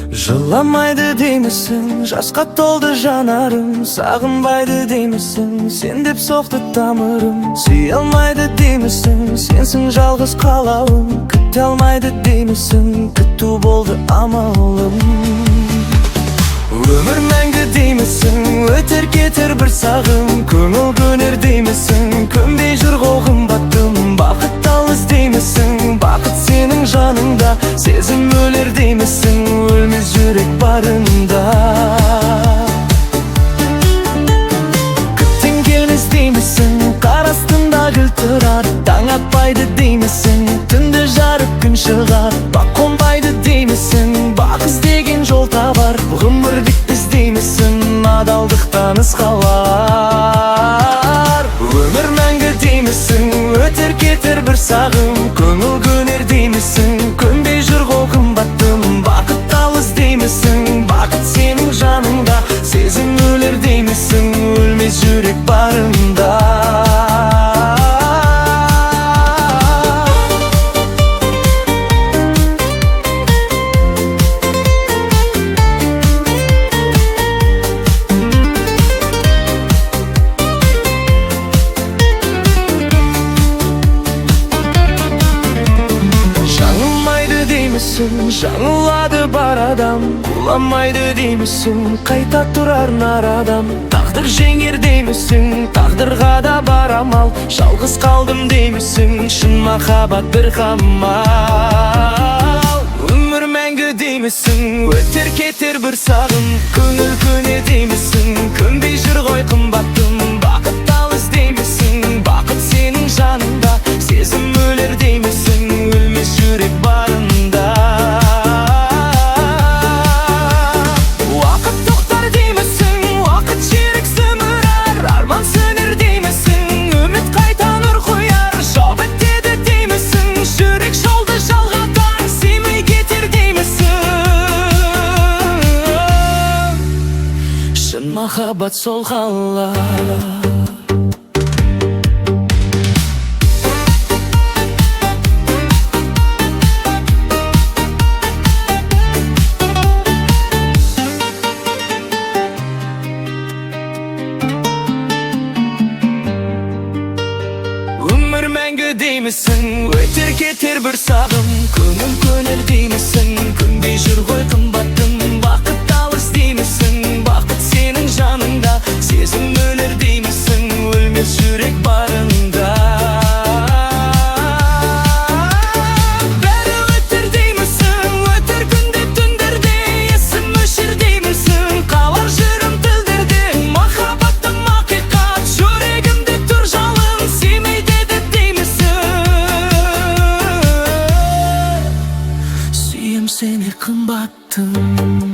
Жыламайды деймісің, жасқа толды жанарым. Сағынбайды деймісің, сен деп соқты тамырым. Сүйе алмайды деймісің, сенсің жалғыз қалауым. Күте алмайды деймісің, күту болды амалым. Өмір мәңгі деймісің, өтер кетер бір сағым. Көңіл көнер деймісің, көнбей жүр ғой қымбаттым. Бақыт алыс деймісің, бақыт сенің жаныңда. Сезім өлер деймісің, өлмес жүрек барында. Күттен келмес деймісің, қар астында гүл тұрар. Таң атпайды деймісің, түнді жарып күн шығар. Бақ қонбайды деймісің, бақ іздеген жол табар. Ғұмыр бітпес деймісің, адалдықтан із қалар. Өмір мәңгі деймісің, өтер кетер бір сағым. Көңіл көнер деймісің, көнбей жүр ғой қымбаттым. Бақыт алыс деймісің, бақыт сенің жаныңда. Сезім өлер деймісің, өлмес жүрек барында. Жаңылады бар адам, құламайды деймісің, қайта тұрар нар адам. Тағдыр жеңер деймісің, тағдырға да бар амал. Жалғыз қалдым деймісің, шын махаббат бір қамал. Өмір мәңгі деймісің, өтер кетер бір сағым. Көңіл көне деймісің, көнбей жүр ғой қымбаттым. Бақыт алыс деймісің, бақыт сенің жаныңда. Сезім өлер деймісің, өлмес жүрек барында. Махаббат сол қалар. Өмір мәңгі деймісің, өтер кетер бір сағым. Көңіл көнер деймісің, көнбей жүр ғой қымбаттым. Бақыт алыс деймісің, бақыт сенің жаныңда. Сезім өлер деймісің, өлмес жүрек барында. Бәрі өтер деймісің, өтер күнде түндерде. Есім өшер деймісің, қалар жүрім тілдерде. Махаббаттым ақиқат, жүрегімде тұр жалын. Сүймейді деймісің, сүйем сені қымбаттым.